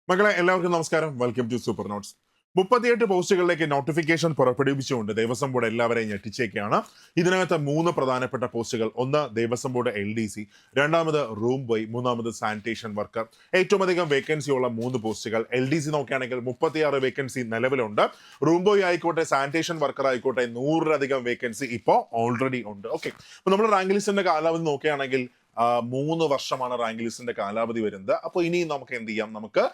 മക്കളെ എല്ലാവർക്കും നമസ്കാരം. Welcome to Super Notes. 38 പോസ്റ്റുകളിലേക്ക് നോട്ടിഫിക്കേഷൻ പുറപ്പെടുവിച്ചുകൊണ്ട് ദേവസ്വം ബോർഡ് എല്ലാവരെയും ഞെട്ടിച്ചേക്കാണ്. ഇതിനകത്ത് 3 പ്രധാനപ്പെട്ട പോസ്റ്റുകൾ. ഒന്ന് ദേവസ്വം ബോർഡ് LDC, രണ്ടാമത് റൂം ബോയ്, മൂന്നാമത് സാനിറ്റേഷൻ വർക്കർ. ഏറ്റവും അധികം വേക്കൻസി ഉള്ള 3 പോസ്റ്റുകൾ. LDC നോക്കുകയാണെങ്കിൽ 36 വേക്കൻസി നിലവിലുണ്ട്. റൂം ബോയ് ആയിക്കോട്ടെ, സാനിറ്റേഷൻ വർക്കർ ആയിക്കോട്ടെ, 100-ലധികം വേക്കൻസി ഇപ്പോൾ ഓൾറെഡി ഉണ്ട്. ഓക്കെ, അപ്പൊ നമ്മൾ റാങ്ക് ലിസ്റ്റിന്റെ കാലാവധി നോക്കുകയാണെങ്കിൽ 3 വർഷമാണ് റാങ്ക് ലിസ്റ്റിന്റെ കാലാവധി വരുന്നത്. അപ്പോൾ ഇനി നമുക്ക് എന്ത് ചെയ്യാം, നമുക്ക്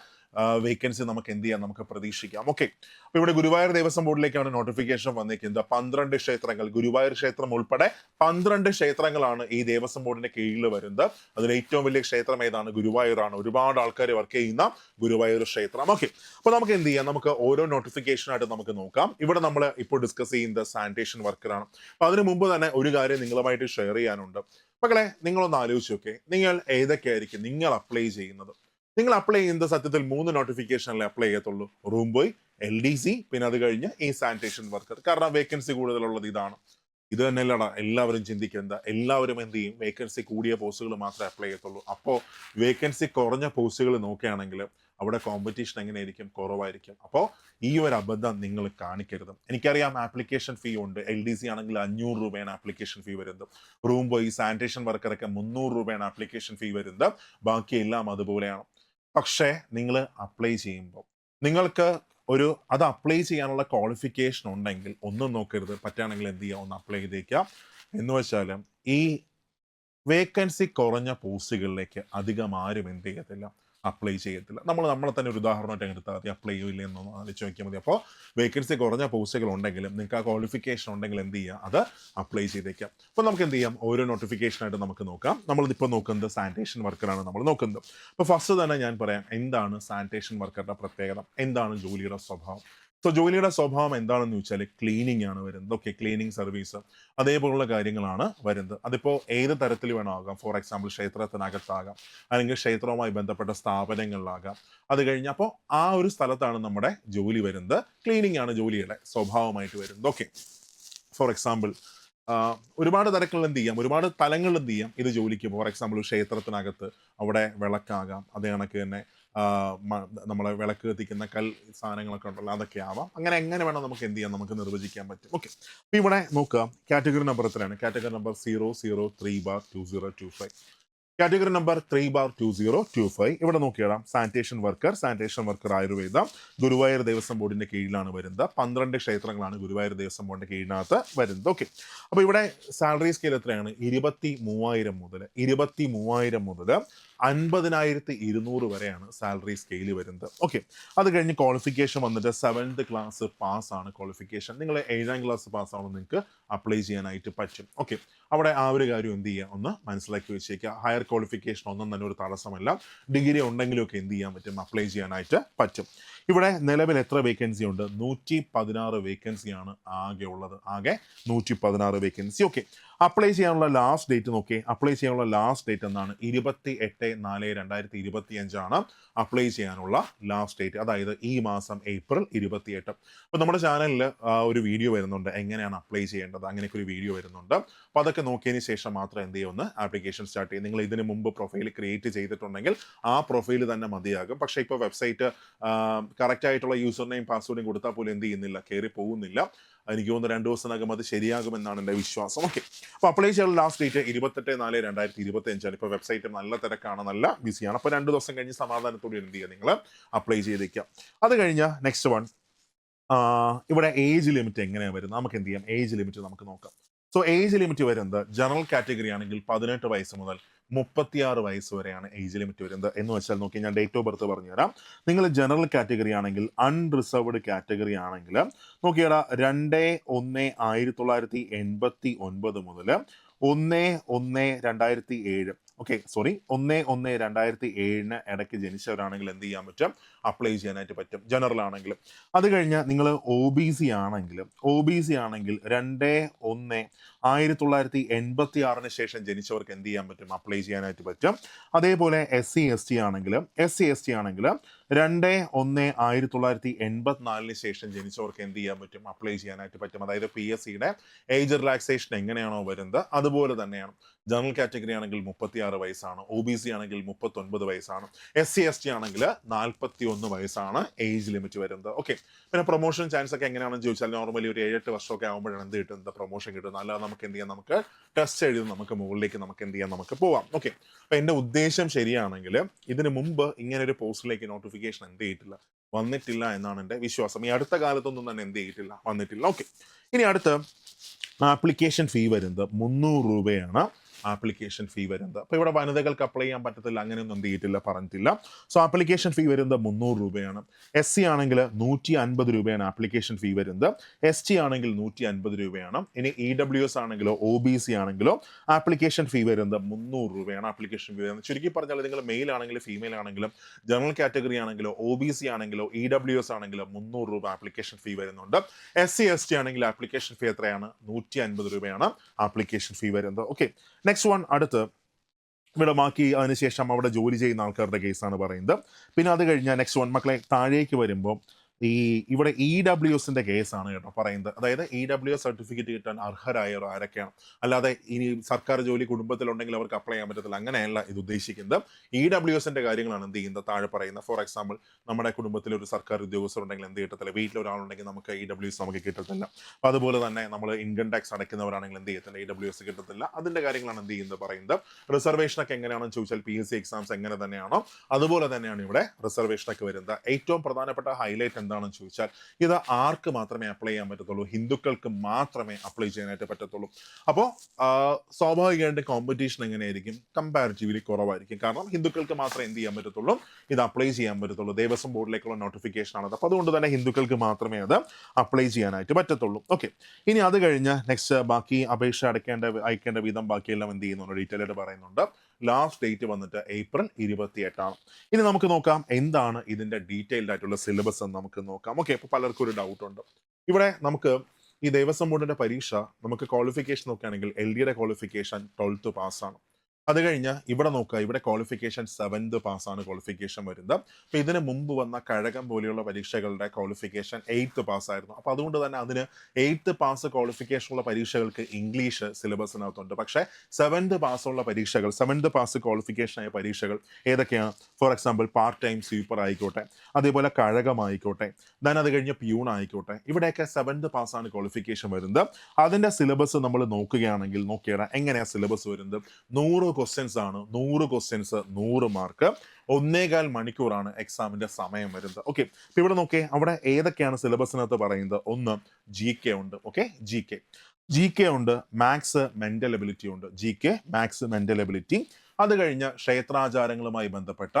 വേക്കൻസി നമുക്ക് എന്ത് ചെയ്യാം, നമുക്ക് പ്രതീക്ഷിക്കാം. ഓക്കെ, അപ്പൊ ഇവിടെ ഗുരുവായൂർ ദേവസ്വം ബോർഡിലേക്കാണ് നോട്ടിഫിക്കേഷൻ വന്നിരിക്കുന്നത്. 12 ക്ഷേത്രങ്ങൾ, ഗുരുവായൂർ ക്ഷേത്രം ഉൾപ്പെടെ 12 ക്ഷേത്രങ്ങളാണ് ഈ ദേവസ്വം ബോർഡിന്റെ കീഴിൽ വരുന്നത്. അതിൽ ഏറ്റവും വലിയ ക്ഷേത്രം ഏതാണ്? ഗുരുവായൂരാണ്. ഒരുപാട് ആൾക്കാർ വർക്ക് ചെയ്യുന്ന ഗുരുവായൂർ ക്ഷേത്രം. ഓക്കെ, അപ്പൊ നമുക്ക് എന്ത് ചെയ്യാം, നമുക്ക് ഓരോ നോട്ടിഫിക്കേഷൻ ആയിട്ട് നമുക്ക് നോക്കാം. ഇവിടെ നമ്മൾ ഇപ്പോൾ ഡിസ്കസ് ചെയ്യുന്നത് സാനിറ്റേഷൻ വർക്കറാണ്. അപ്പൊ അതിനു മുമ്പ് തന്നെ ഒരു കാര്യം നിങ്ങളുമായിട്ട് ഷെയർ ചെയ്യാനുണ്ട്. മക്കളെ, നിങ്ങളൊന്ന് ആലോചിച്ച് നോക്കേ, നിങ്ങൾ ഏതൊക്കെയായിരിക്കും നിങ്ങൾ അപ്ലൈ ചെയ്യുന്നത്? നിങ്ങൾ അപ്ലൈ ചെയ്യുന്നത് സത്യത്തിൽ 3 നോട്ടിഫിക്കേഷനിലെ അപ്ലൈ ചെയ്യത്തുള്ളൂ. റൂം ബോയ്, LDC, പിന്നെ അത് കഴിഞ്ഞ് ഈ സാനിറ്റേഷൻ വർക്കർ. കാരണം വേക്കൻസി കൂടുതലുള്ളത് ഇതാണ്. ഇത് തന്നെയല്ലടാ എല്ലാവരും ചിന്തിക്കുന്നത്. എല്ലാവരും എന്ത് ചെയ്യും? വേക്കൻസി കൂടിയ പോസ്റ്റുകൾ മാത്രമേ അപ്ലൈ ചെയ്യത്തുള്ളൂ. അപ്പോൾ വേക്കൻസി കുറഞ്ഞ പോസ്റ്റുകൾ നോക്കുകയാണെങ്കിൽ അവിടെ കോമ്പറ്റീഷൻ എങ്ങനെയായിരിക്കും? കുറവായിരിക്കും. അപ്പോൾ ഈ ഒരു അബദ്ധം നിങ്ങൾ കാണിക്കരുത്. എനിക്കറിയാം ആപ്ലിക്കേഷൻ ഫീ ഉണ്ട്. LDC ആണെങ്കിൽ 500 രൂപയാണ് ആപ്ലിക്കേഷൻ ഫീ വരുന്നത്. റൂം ബോയ്, സാനിറ്റേഷൻ വർക്കറൊക്കെ 300 രൂപയാണ് ആപ്ലിക്കേഷൻ ഫീ വരുന്നത്. ബാക്കിയെല്ലാം അതുപോലെയാണ്. പക്ഷേ നിങ്ങൾ അപ്ലൈ ചെയ്യുമ്പോൾ നിങ്ങൾക്ക് അത് അപ്ലൈ ചെയ്യാനുള്ള ക്വാളിഫിക്കേഷൻ ഉണ്ടെങ്കിൽ ഒന്നും നോക്കരുത്. പറ്റുകയാണെങ്കിൽ എന്ത് ചെയ്യുക, ഒന്ന് അപ്ലൈ ചെയ്തേക്കാം. എന്ന് വെച്ചാൽ ഈ വേക്കൻസി കുറഞ്ഞ പോസ്റ്റുകളിലേക്ക് അധികം ആരും എന്ത് ചെയ്യത്തില്ല, അപ്ലൈ ചെയ്യത്തില്ല. നമ്മളെ തന്നെ ഒരു ഉദാഹരണമായിട്ട് എടുത്താൽ മതി. അപ്ലൈ ചെയ്യില്ല എന്നൊന്ന് ആലോചിച്ച് നോക്കിയാൽ മതി. അപ്പോൾ വേക്കൻസി കുറഞ്ഞ പോസ്റ്റുകൾ ഉണ്ടെങ്കിലും നിങ്ങൾക്ക് ആ ക്വാളിഫിക്കേഷൻ ഉണ്ടെങ്കിൽ എന്ത് ചെയ്യുക, അത് അപ്ലൈ ചെയ്തേക്കാം. അപ്പോൾ നമുക്ക് എന്ത് ചെയ്യാം, ഓരോ നോട്ടിഫിക്കേഷനായിട്ട് നമുക്ക് നോക്കാം. നമ്മളിപ്പോൾ നോക്കുന്നത് സാനിറ്റേഷൻ വർക്കറാണ് നമ്മൾ നോക്കുന്നത്. അപ്പോൾ ഫസ്റ്റ് തന്നെ ഞാൻ പറയാം, എന്താണ് സാനിറ്റേഷൻ വർക്കറുടെ പ്രത്യേകത, എന്താണ് ജോലിയുടെ സ്വഭാവം. സോ ജോലിയുടെ സ്വഭാവം എന്താണെന്ന് ചോദിച്ചാൽ ക്ലീനിങ് ആണ് വരുന്നത്. ഓക്കെ, ക്ലീനിങ് സർവീസ് അതേപോലുള്ള കാര്യങ്ങളാണ് വരുന്നത്. അതിപ്പോൾ ഏത് തരത്തിൽ വേണമാകാം. ഫോർ എക്സാമ്പിൾ ക്ഷേത്രത്തിനകത്താകാം, അല്ലെങ്കിൽ ക്ഷേത്രവുമായി ബന്ധപ്പെട്ട സ്ഥാപനങ്ങളിലാകാം. അത് കഴിഞ്ഞപ്പോൾ ആ ഒരു സ്ഥലത്താണ് നമ്മുടെ ജോലി വരുന്നത്. ക്ലീനിങ് ആണ് ജോലിയുടെ സ്വഭാവമായിട്ട് വരുന്നത്. ഓക്കെ, ഫോർ എക്സാമ്പിൾ ഒരുപാട് തരങ്ങളിൽ എന്ത് ചെയ്യാം, ഒരുപാട് തലങ്ങളിൽ എന്ത് ചെയ്യാം ഇത് ജോലിക്ക്. ഫോർ എക്സാമ്പിൾ ക്ഷേത്രത്തിനകത്ത് അവിടെ വിളക്കാകാം, അതേ കണക്ക് തന്നെ നമ്മളെ വിളക്ക് കത്തിക്കുന്ന സാധനങ്ങളൊക്കെ ഉണ്ടല്ലോ, അതൊക്കെ ആവാം. അങ്ങനെ എങ്ങനെ വേണം നമുക്ക് എന്ത് ചെയ്യാം, നമുക്ക് നിർവചിക്കാൻ പറ്റും. ഓക്കെ, അപ്പോൾ ഇവിടെ നോക്കുക, കാറ്റഗറി നമ്പർ എത്രയാണ്? Category number 003/2025. Category number 3/2025. ഇവിടെ നോക്കിയിടാം, സാനിറ്റേഷൻ വർക്കർ ആയുർവേദ, ഗുരുവായൂർ ദേവസ്വം ബോർഡിന്റെ കീഴിലാണ് വരുന്നത്. 12 ക്ഷേത്രങ്ങളാണ് ഗുരുവായൂർ ദേവസ്വം ബോർഡിന്റെ കീഴിനകത്ത് വരുന്നത്. ഓക്കെ, അപ്പോൾ ഇവിടെ സാലറി സ്കെയിൽ എത്രയാണ്? 23,000 മുതൽ 50,200 വരെയാണ് സാലറി സ്കെയിൽ വരുന്നത്. ഓക്കെ, അത് കഴിഞ്ഞ് ക്വാളിഫിക്കേഷൻ വന്നിട്ട് 7th ക്ലാസ് പാസ് ആണ് ക്വാളിഫിക്കേഷൻ. നിങ്ങൾ 7ാം ക്ലാസ് പാസ് ആവുമ്പോൾ നിങ്ങൾക്ക് അപ്ലൈ ചെയ്യാനായിട്ട് പറ്റും. ഓക്കെ, അവിടെ ആ ഒരു കാര്യം എന്ത് ചെയ്യുക, ഒന്ന് മനസ്സിലാക്കി വെച്ചേക്കുക. ഹയർ ക്വാളിഫിക്കേഷൻ ഒന്നും തന്നെ ഒരു തടസ്സമല്ല. ഡിഗ്രി ഉണ്ടെങ്കിലൊക്കെ എന്ത് ചെയ്യാൻ പറ്റും, അപ്ലൈ ചെയ്യാനായിട്ട് പറ്റും. ഇവിടെ നിലവിൽ എത്ര വേക്കൻസി ഉണ്ട്? 116 വേക്കൻസിയാണ് ആകെ ഉള്ളത്. ആകെ 116 വേക്കൻസി. ഓക്കെ, അപ്ലൈ ചെയ്യാനുള്ള ലാസ്റ്റ് ഡേറ്റ് നോക്കി. അപ്ലൈ ചെയ്യാനുള്ള ലാസ്റ്റ് ഡേറ്റ് എന്നാണ്? 28/4/2025 ആണ് അപ്ലൈ ചെയ്യാനുള്ള ലാസ്റ്റ് ഡേറ്റ്. അതായത് ഈ മാസം April 28. അപ്പോൾ നമ്മുടെ ചാനലിൽ ഒരു വീഡിയോ വരുന്നുണ്ട്, എങ്ങനെയാണ് അപ്ലൈ ചെയ്യേണ്ടത്, അങ്ങനെയൊക്കെ ഒരു വീഡിയോ വരുന്നുണ്ട്. അപ്പോൾ അതൊക്കെ നോക്കിയതിന് ശേഷം മാത്രം എന്ത് ചെയ്യുമെന്ന് ആപ്ലിക്കേഷൻ സ്റ്റാർട്ട് ചെയ്യും. നിങ്ങൾ ഇതിന് മുമ്പ് പ്രൊഫൈൽ ക്രിയേറ്റ് ചെയ്തിട്ടുണ്ടെങ്കിൽ ആ പ്രൊഫൈൽ തന്നെ മതിയാകും. പക്ഷേ ഇപ്പോൾ വെബ്സൈറ്റ് കറക്റ്റ് ആയിട്ടുള്ള യൂസർ നെയിം പാസ്വേഡും കൊടുത്താൽ പോലും എന്ത് ചെയ്യുന്നില്ല, കയറി പോകുന്നില്ല. എനിക്ക് തോന്നുന്നു 2 ദിവസത്തിനകം അത് ശരിയാകുമെന്നാണ് എൻ്റെ വിശ്വാസം. ഓക്കെ, അപ്പോൾ അപ്ലൈ ചെയ്യാനുള്ള ലാസ്റ്റ് ഡേറ്റ് 28/4/2025. ഇപ്പോൾ വെബ്സൈറ്റ് നല്ല തിരക്കാണ്, നല്ല ബിസിയാണ്. അപ്പോൾ 2 ദിവസം കഴിഞ്ഞ് സമാധാനത്തോടെ എന്ത് ചെയ്യുക, നിങ്ങൾ അപ്ലൈ ചെയ്തേക്കാം. അത് കഴിഞ്ഞ് നെക്സ്റ്റ് വൺ, ഇവിടെ ഏജ് ലിമിറ്റ് എങ്ങനെയാണ് വരുന്നത്? നമുക്ക് എന്ത് ചെയ്യാം, ഏജ് ലിമിറ്റ് നമുക്ക് നോക്കാം. സോ ഏജ് ലിമിറ്റ് വരുന്നത് ജനറൽ കാറ്റഗറി ആണെങ്കിൽ 18 വയസ്സ് മുതൽ 36 വയസ്സ് വരെയാണ് ഏജ് ലിമിറ്റ് വരുന്നത്. എന്ന് വെച്ചാൽ നോക്കി, ഞാൻ ഡേറ്റ് ഓഫ് ബർത്ത് പറഞ്ഞുതരാം. നിങ്ങൾ ജനറൽ കാറ്റഗറി ആണെങ്കിൽ, അൺറിസർവ്ഡ് കാറ്റഗറി ആണെങ്കിൽ നോക്കിയടാ, 2/1/1989 മുതൽ 1/1/2007, ഓക്കെ സോറി 1/1/2007 ഇടയ്ക്ക് ജനിച്ചവരാണെങ്കിൽ എന്ത് ചെയ്യാൻ പറ്റും, അപ്ലൈ ചെയ്യാനായിട്ട് പറ്റും, ജനറൽ ആണെങ്കിൽ. അത് കഴിഞ്ഞ് നിങ്ങൾ OBC ആണെങ്കിൽ 2/1 1986 ശേഷം ജനിച്ചവർക്ക് എന്ത് ചെയ്യാൻ പറ്റും? അപ്ലൈ ചെയ്യാനായിട്ട് പറ്റും. അതേപോലെ SC/ST ആണെങ്കിൽ 2/1/1984 ശേഷം ജനിച്ചവർക്ക് എന്ത് ചെയ്യാൻ പറ്റും? അപ്ലൈ ചെയ്യാനായിട്ട് പറ്റും. അതായത് PSCയുടെ ഏജ് റിലാക്സേഷൻ എങ്ങനെയാണോ വരുന്നത് അതുപോലെ തന്നെയാണ്. ജനറൽ കാറ്റഗറി ആണെങ്കിൽ 36 വയസ്സാണ്, OBC ആണെങ്കിൽ 39 വയസ്സാണ്, SC/ST ആണെങ്കിൽ 41 വയസ്സാണ് ഏജ് ലിമിറ്റ് വരുന്നത്. ഓക്കെ, പിന്നെ പ്രൊമോഷൻ ചാൻസ് ഒക്കെ എങ്ങനെയാണെന്ന് ചോദിച്ചാൽ നോർമലി ഒരു 7-8 വർഷമൊക്കെ ആകുമ്പോഴാണ് എന്ത് കിട്ടുന്നത്? പ്രൊമോഷൻ കിട്ടുന്നത്. അല്ലാതെ നമുക്ക് എന്ത് ചെയ്യാം? നമുക്ക് ടെസ്റ്റ് എഴുതി നമുക്ക് മുകളിലേക്ക് നമുക്ക് എന്ത് ചെയ്യാം? നമുക്ക് പോവാം. ഓക്കെ, അപ്പൊ എന്റെ ഉദ്ദേശം ശരിയാണെങ്കിൽ ഇതിന് മുമ്പ് ഇങ്ങനെ ഒരു പോസ്റ്റിലേക്ക് നോട്ടിഫിക്കേഷൻ എന്ത് ചെയ്തിട്ടില്ല, വന്നിട്ടില്ല എന്നാണ് എൻ്റെ വിശ്വാസം. ഈ അടുത്ത കാലത്തൊന്നും തന്നെ എന്ത് ചെയ്തിട്ടില്ല, വന്നിട്ടില്ല. ഓക്കെ, ഇനി അടുത്ത ആപ്ലിക്കേഷൻ ഫീ വരുന്നത് 300 രൂപയാണ്. ആപ്ലിക്കേഷൻ ഫീ വരുന്നത്. അപ്പോൾ ഇവിടെ വനിതകൾക്ക് അപ്ലൈ ചെയ്യാൻ പറ്റത്തില്ല, അങ്ങനെയൊന്നും എന്ത് ചെയ്തിട്ടില്ല, പറഞ്ഞിട്ടില്ല. സോ ആപ്ലിക്കേഷൻ ഫീ വരുന്നത് 300 രൂപയാണ്. SC ആണെങ്കിൽ 150 രൂപയാണ് ആപ്ലിക്കേഷൻ ഫീ വരുന്നത്. ST ആണെങ്കിൽ 150 രൂപയാണ്. ഇനി EWS ആണെങ്കിലോ OBC ആണെങ്കിലോ ആപ്ലിക്കേഷൻ ഫീ വരുന്നത് 300 രൂപയാണ് ആപ്ലിക്കേഷൻ ഫീ വരുന്നത്. ചുരുക്കി പറഞ്ഞാൽ നിങ്ങൾ മെയിൽ ആണെങ്കിലും ഫീമെയിൽ ആണെങ്കിലും ജനറൽ കാറ്റഗറി ആണെങ്കിലോ OBC ആണെങ്കിലോ EWS ആണെങ്കിലോ 300 രൂപ ആപ്ലിക്കേഷൻ ഫീ വരുന്നുണ്ട്. SC/ST ആണെങ്കിൽ ആപ്ലിക്കേഷൻ ഫീ എത്രയാണ്? 150 രൂപയാണ് ആപ്ലിക്കേഷൻ ഫീ വരുന്നത്. ഓക്കെ, നെക്സ്റ്റ് വൺ, അടുത്ത് ഇവിടെ ബാക്കി അതിനുശേഷം അവിടെ ജോലി ചെയ്യുന്ന ആൾക്കാരുടെ കേസാണ് പറയുന്നത്. പിന്നെ അത് കഴിഞ്ഞാൽ നെക്സ്റ്റ് വൺ മക്കളെ താഴേക്ക് വരുമ്പോൾ ഇവിടെ EWSന്റെ കേസാണ് കേട്ടോ പറയുന്നത്. അതായത് EWS സർട്ടിഫിക്കറ്റ് കിട്ടാൻ അർഹരായവർ ആരൊക്കെയാണ്, അല്ലാതെ ഇനി സർക്കാർ ജോലി കുടുംബത്തിലുണ്ടെങ്കിൽ അവർക്ക് അപ്ലൈ ചെയ്യാൻ പറ്റത്തില്ല, അങ്ങനെയല്ല ഇത് ഉദ്ദേശിക്കുന്നത്. EWSന്റെ കാര്യങ്ങളാണ് എന്ത് ചെയ്യുന്നത് താഴെ പറയുന്നത്. ഫോർ എക്സാമ്പിൾ, നമ്മുടെ കുടുംബത്തിൽ ഒരു സർക്കാർ ഉദ്യോഗസ്ഥർ ഉണ്ടെങ്കിൽ എന്ത് കിട്ടത്തില്ല, വീട്ടിലൊരാളുണ്ടെങ്കിൽ നമുക്ക് EWS നമുക്ക് കിട്ടത്തില്ല. അപ്പോൾ അതുപോലെ തന്നെ നമ്മൾ ഇൻകം ടാക്സ് അടയ്ക്കുന്നവരാണെങ്കിൽ എന്ത് ചെയ്യത്തില്ല, EWS കിട്ടത്തില്ല. അതിന്റെ കാര്യങ്ങളാണ് എന്ത് ചെയ്യുന്നത് പറയുന്നത്. റിസർവേഷനൊക്കെ എങ്ങനെയാണെന്ന് ചോദിച്ചാൽ PSC എക്സാംസ് എങ്ങനെ തന്നെയാണോ അതുപോലെ തന്നെയാണ് ഇവിടെ റിസർവേഷനൊക്കെ വരുന്നത്. ഏറ്റവും പ്രധാനപ്പെട്ട ഹൈലൈറ്റ് എന്താണെന്ന് ചോദിച്ചാൽ ഇത് ആർക്ക് മാത്രമേ അപ്ലൈ ചെയ്യാൻ പറ്റത്തുള്ളൂ? ഹിന്ദുക്കൾക്ക് മാത്രമേ അപ്ലൈ ചെയ്യാനായിട്ട് പറ്റത്തുള്ളൂ. അപ്പോൾ സ്വാഭാവികമായിട്ട് കോമ്പറ്റീഷൻ എങ്ങനെയായിരിക്കും? കമ്പാരിറ്റീവ്ലി കുറവായിരിക്കും. കാരണം ഹിന്ദുക്കൾക്ക് മാത്രമേ എന്ത് ചെയ്യാൻ പറ്റത്തുള്ളൂ, ഇത് അപ്ലൈ ചെയ്യാൻ പറ്റത്തുള്ളൂ. ദേവസ്വം ബോർഡിലേക്കുള്ള നോട്ടിഫിക്കേഷൻ ആണത്. അപ്പോൾ അതുകൊണ്ട് തന്നെ ഹിന്ദുക്കൾക്ക് മാത്രമേ അത് അപ്ലൈ ചെയ്യാനായിട്ട് പറ്റത്തുള്ളൂ. ഓക്കെ, ഇനി അത് കഴിഞ്ഞ് നെക്സ്റ്റ് ബാക്കി അപേക്ഷ അയക്കേണ്ട വിധം ബാക്കിയെല്ലാം എന്ത് ചെയ്യുന്നുണ്ട്, ഡീറ്റെയിൽ ആയിട്ട് പറയുന്നുണ്ട്. ലാസ്റ്റ് ഡേറ്റ് വന്നിട്ട് April 28. ഇനി നമുക്ക് നോക്കാം എന്താണ് ഇതിന്റെ ഡീറ്റെയിൽഡ് ആയിട്ടുള്ള സിലബസ് എന്ന് നമുക്ക് നോക്കാം. ഓക്കെ, അപ്പോൾ പലർക്കും ഒരു ഡൗട്ട് ഉണ്ട്. ഇവിടെ നമുക്ക് ഈ ദേവസ്വം ബോർഡിന്റെ പരീക്ഷ നമുക്ക് ക്വാളിഫിക്കേഷൻ നോക്കുകയാണെങ്കിൽ LDയുടെ ക്വാളിഫിക്കേഷൻ 12th പാസ്സാണ്. അത് കഴിഞ്ഞ് ഇവിടെ നോക്കുക, ഇവിടെ ക്വാളിഫിക്കേഷൻ 7th പാസ്സാണ് ക്വാളിഫിക്കേഷൻ വരുന്നത്. അപ്പോൾ ഇതിന് മുമ്പ് വന്ന കഴകം പോലെയുള്ള പരീക്ഷകളുടെ ക്വാളിഫിക്കേഷൻ 8th പാസ്സായിരുന്നു. അപ്പോൾ അതുകൊണ്ട് തന്നെ അതിന് 8th പാസ് ക്വാളിഫിക്കേഷനുള്ള പരീക്ഷകൾക്ക് ഇംഗ്ലീഷ് സിലബസിനകത്തുണ്ട്. പക്ഷേ 7th പാസ്സുള്ള പരീക്ഷകൾ, 7th പാസ് ക്വാളിഫിക്കേഷനായ പരീക്ഷകൾ ഏതൊക്കെയാണ്? For example part time sweeper ആയിക്കോട്ടെ, അതേപോലെ കഴകം ആയിക്കോട്ടെ, ദെൻ അത് കഴിഞ്ഞ് പ്യൂൺ ആയിക്കോട്ടെ, ഇവിടെയൊക്കെ 7th പാസ്സാണ് ക്വാളിഫിക്കേഷൻ വരുന്നത്. അതിൻ്റെ സിലബസ് നമ്മൾ നോക്കുകയാണെങ്കിൽ നോക്കിയാൽ എങ്ങനെയാണ് സിലബസ് വരുന്നത്? 100 ക്വസ്റ്റ്യൻസ് ആണ്. 100 ക്വസ്റ്റ്യൻസ് 100 മാർക്ക്. 1.25 മണിക്കൂറാണ് എക്സാമിന്റെ സമയം വരുന്നത്. ഓക്കെ, ഇപ്പൊ ഇവിടെ നോക്കിയേ, അവിടെ ഏതൊക്കെയാണ് സിലബസിനകത്ത് പറയുന്നത്? ഒന്ന് GK ഉണ്ട്. ഓക്കെ, GK ഉണ്ട്, മാത്സ് മെന്റൽ എബിലിറ്റി ഉണ്ട്. GK, maths, mental ability. അത് കഴിഞ്ഞ് ക്ഷേത്രാചാരങ്ങളുമായി ബന്ധപ്പെട്ട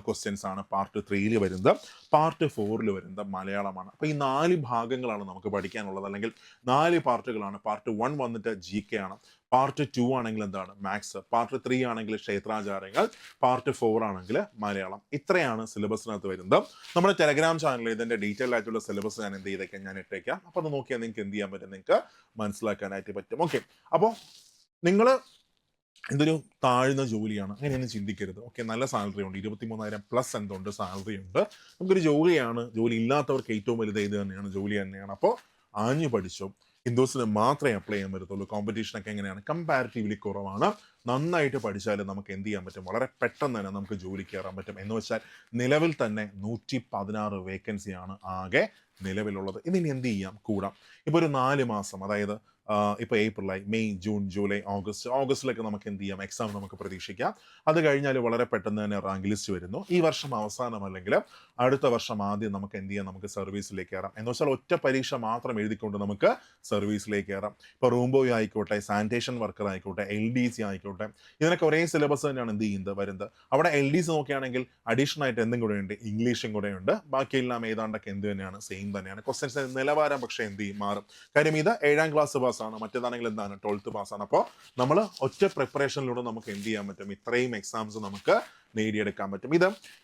ക്വസ്റ്റ്യൻസ് ആണ് പാർട്ട് 3 വരുന്നത്. പാർട്ട് 4 വരുന്നത് മലയാളമാണ്. അപ്പോൾ ഈ 4 ഭാഗങ്ങളാണ് നമുക്ക് പഠിക്കാനുള്ളത്, അല്ലെങ്കിൽ 4 പാർട്ടുകളാണ്. പാർട്ട് 1 വന്നിട്ട് GK ആണ്, പാർട്ട് 2 ആണെങ്കിൽ എന്താണ്? മാത്സ്, പാർട്ട് 3 ആണെങ്കിൽ ക്ഷേത്രാചാരങ്ങൾ, പാർട്ട് 4 ആണെങ്കിൽ മലയാളം. ഇത്രയാണ് സിലബസിനകത്ത് വരുന്നത്. നമ്മുടെ ടെലഗ്രാം ചാനലിൽ ഇതിന്റെ ഡീറ്റെയിൽ ആയിട്ടുള്ള സിലബസ് ഞാൻ എന്ത് ചെയ്തേക്കാം, ഞാൻ ഇട്ടേക്കാം. അപ്പോൾ അത് നോക്കിയാൽ നിങ്ങൾക്ക് എന്ത് ചെയ്യാൻ പറ്റും, നിങ്ങൾക്ക് മനസ്സിലാക്കാനായിട്ട് പറ്റും. ഓക്കെ, അപ്പോൾ നിങ്ങൾ ഇതൊരു താഴ്ന്ന ജോലിയാണ് അങ്ങനെയൊന്നും ചിന്തിക്കരുത്. ഓക്കെ, നല്ല സാലറി ഉണ്ട്, 23,000 പ്ലസ് എന്തുണ്ട്, സാലറി ഉണ്ട്. നമുക്കൊരു ജോലിയാണ്. ജോലി ഇല്ലാത്തവർക്ക് ഏറ്റവും വലുത് ഇത് തന്നെയാണ്, ജോലി തന്നെയാണ്. അപ്പോൾ ആഞ്ഞു പഠിച്ചോ. ഹിന്ദുസിന് മാത്രമേ അപ്ലൈ ചെയ്യാൻ പറ്റത്തുള്ളൂ. കോമ്പറ്റീഷനൊക്കെ എങ്ങനെയാണ്? കമ്പാരിറ്റീവ്ലി കുറവാണ്. നന്നായിട്ട് പഠിച്ചാൽ നമുക്ക് എന്ത് ചെയ്യാൻ പറ്റും? വളരെ പെട്ടെന്ന് തന്നെ നമുക്ക് ജോലി കയറാൻ പറ്റും. എന്ന് വെച്ചാൽ നിലവിൽ തന്നെ 116 വേക്കൻസിയാണ് ആകെ നിലവിലുള്ളത്. ഇതിനി എന്ത് ചെയ്യാം? കൂടാം. ഇപ്പോൾ ഒരു 4 മാസം, അതായത് ഇപ്പോൾ ഏപ്രിലായി, മെയ്, ജൂൺ, ജൂലൈ, ഓഗസ്റ്റിലൊക്കെ നമുക്ക് എന്ത് ചെയ്യാം? എക്സാം നമുക്ക് പ്രതീക്ഷിക്കാം. അത് കഴിഞ്ഞാൽ വളരെ പെട്ടെന്ന് തന്നെ റാങ്ക് ലിസ്റ്റ് വരുന്നു. ഈ വർഷം അവസാനം അല്ലെങ്കിൽ അടുത്ത വർഷം ആദ്യം നമുക്ക് എന്ത് ചെയ്യാം? നമുക്ക് സർവീസിലേക്ക് കയറാം. എന്ന് വെച്ചാൽ ഒറ്റ പരീക്ഷ മാത്രം എഴുതിക്കൊണ്ട് നമുക്ക് സർവീസിലേക്ക് കയറാം. ഇപ്പോൾ റൂം ബോയ് ആയിക്കോട്ടെ, സാനിറ്റേഷൻ വർക്കർ ആയിക്കോട്ടെ, LDC ആയിക്കോട്ടെ, ഇതിനൊക്കെ ഒരേ സിലബസ് തന്നെയാണ് എന്ത് ചെയ്യുന്നത് വരുന്നത്. അവിടെ LDC നോക്കുകയാണെങ്കിൽ അഡീഷണൽ ആയിട്ട് എന്തും കൂടെ ഉണ്ട്, ഇംഗ്ലീഷും കൂടെ ഉണ്ട്. ബാക്കിയെല്ലാം ഏതാണ്ടൊക്കെ എന്ത് തന്നെയാണ്, സെയിം തന്നെയാണ്. ക്വസ്റ്റ്യൻസ് നിലവാരം പക്ഷേ എന്ത് ചെയ്യും? മാറും. കാര്യം ഇത് 7ാം ക്ലാസ് പാസ് പാസ്സാണ്, മറ്റേതാണെങ്കിൽ എന്താണ് 12th പാസ്സാണ്. അപ്പോൾ നമ്മൾ ഒറ്റ പ്രിപ്പറേഷനിലൂടെ നമുക്ക് എന്ത് ചെയ്യാൻ പറ്റും, ഇത്രയും എക്സാംസ് നമുക്ക് നേടിയെടുക്കാൻ പറ്റും.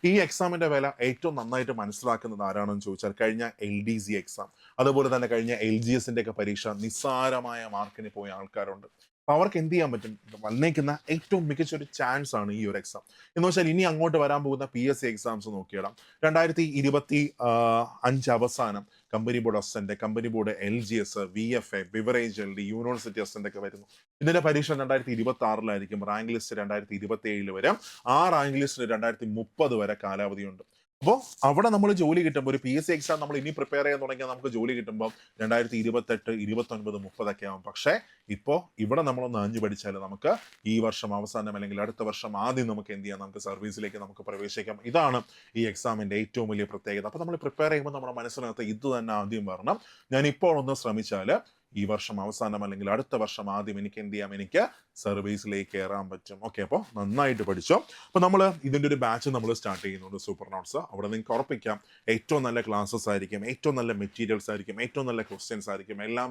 ഈ എക്സാമിന്റെ വില ഏറ്റവും നന്നായിട്ട് മനസ്സിലാക്കുന്നത് ആരാണെന്ന് ചോദിച്ചാൽ കഴിഞ്ഞ LDC എക്സാം, അതുപോലെ തന്നെ കഴിഞ്ഞ LGSന്റെ ഒക്കെ പരീക്ഷ നിസ്സാരമായ മാർക്കിന് പോയ ആൾക്കാരുണ്ട്. അപ്പൊ അവർക്ക് എന്ത് ചെയ്യാൻ പറ്റും, വന്നേക്കുന്ന ഏറ്റവും മികച്ചൊരു ചാൻസ് ആണ് ഈ ഒരു എക്സാം എന്ന് വെച്ചാൽ ഇനി അങ്ങോട്ട് വരാൻ പോകുന്ന PSC എക്സാംസ് നോക്കിയിടാം. 2025 അവസാനം company board assistant, company board LGS, VFA, beverage LD, university assistant ഒക്കെ വരുന്നു. ഇതിന്റെ പരീക്ഷ 2026 റാങ്ക് ലിസ്റ്റ് 2027 വരെ, ആ റാങ്ക് ലിസ്റ്റിന് 2030 വരെ കാലാവധിയുണ്ട്. അപ്പോൾ അവിടെ നമ്മൾ ജോലി കിട്ടുമ്പോൾ ഒരു PSC എക്സാം നമ്മൾ ഇനി പ്രിപ്പയർ ചെയ്യാൻ തുടങ്ങിയാൽ നമുക്ക് ജോലി കിട്ടുമ്പോൾ 2028, 29, 30 ആവും. പക്ഷേ ഇപ്പോൾ ഇവിടെ നമ്മളൊന്ന് ആഞ്ഞു പഠിച്ചാൽ നമുക്ക് ഈ വർഷം അവസാനം അല്ലെങ്കിൽ അടുത്ത വർഷം ആദ്യം നമുക്ക് എന്ത് ചെയ്യാം, നമുക്ക് സർവീസിലേക്ക് നമുക്ക് പ്രവേശിക്കാം. ഇതാണ് ഈ എക്സാമിന്റെ ഏറ്റവും വലിയ പ്രത്യേകത. അപ്പോൾ നമ്മൾ പ്രിപ്പയർ ചെയ്യുമ്പോൾ നമ്മുടെ മനസ്സിനകത്ത് ഇത് തന്നെ ആദ്യം വരണം, ഞാൻ ഇപ്പോൾ ഒന്ന് ശ്രമിച്ചാൽ ഈ വർഷം അവസാനം അല്ലെങ്കിൽ അടുത്ത വർഷം ആദ്യം എനിക്ക് എന്ത് ചെയ്യാം, എനിക്ക് സർവീസിലേക്ക് കയറാൻ പറ്റും. ഓക്കെ, അപ്പോൾ നന്നായിട്ട് പഠിച്ചോ. അപ്പോൾ നമ്മൾ ഇതിൻ്റെ ഒരു ബാച്ച് നമ്മൾ സ്റ്റാർട്ട് ചെയ്യുന്നുണ്ട്, സൂപ്പർ നോട്ട്സ്. അവിടെ നിങ്ങൾക്ക് ഉറപ്പിക്കാം ഏറ്റവും നല്ല ക്ലാസ്സസ് ആയിരിക്കും, ഏറ്റവും നല്ല മെറ്റീരിയൽസ് ആയിരിക്കും, ഏറ്റവും നല്ല ക്വസ്റ്റ്യൻസ് ആയിരിക്കും, എല്ലാം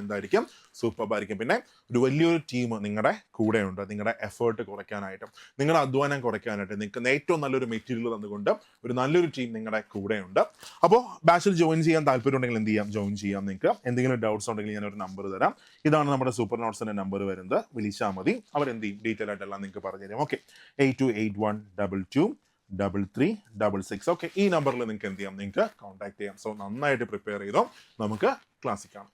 എന്തായിരിക്കും, സൂപ്പർബായിരിക്കും. പിന്നെ ഒരു വലിയൊരു ടീം നിങ്ങളുടെ കൂടെയുണ്ട്, നിങ്ങളുടെ എഫേർട്ട് കുറയ്ക്കാനായിട്ടും നിങ്ങളുടെ അധ്വാനം കുറയ്ക്കാനായിട്ട് നിങ്ങൾക്ക് ഏറ്റവും നല്ലൊരു മെറ്റീരിയൽ തന്നുകൊണ്ട് ഒരു നല്ലൊരു ടീം നിങ്ങളുടെ കൂടെയുണ്ട്. അപ്പോൾ ബാച്ചിൽ ജോയിൻ ചെയ്യാൻ താല്പര്യം ഉണ്ടെങ്കിൽ എന്ത് ചെയ്യാം, ജോയിൻ ചെയ്യാം. നിങ്ങൾക്ക് എന്തെങ്കിലും ഡൗട്ട്സ് ഉണ്ടെങ്കിൽ ഞാനൊരു നമ്പർ തരാം. ഇതാണ് നമ്മുടെ സൂപ്പർ നോട്ട്സിന്റെ നമ്പർ വരുന്നത്, വിളിച്ചാൽ മതി. അവരെന്ത് ചെയ്യും, ഡീറ്റെയിൽ ആയിട്ടെല്ലാം നിങ്ങൾക്ക് പറഞ്ഞു തരും. ഓക്കെ, 8281223366. ഓക്കെ, ഈ നമ്പറിൽ നിങ്ങൾക്ക് എന്ത് ചെയ്യാം, നിങ്ങൾക്ക് കോൺടാക്ട് ചെയ്യാം. സോ നന്നായിട്ട് പ്രിപ്പയർ ചെയ്തോ, നമുക്ക് ക്ലാസ്സിൽ കാണാം.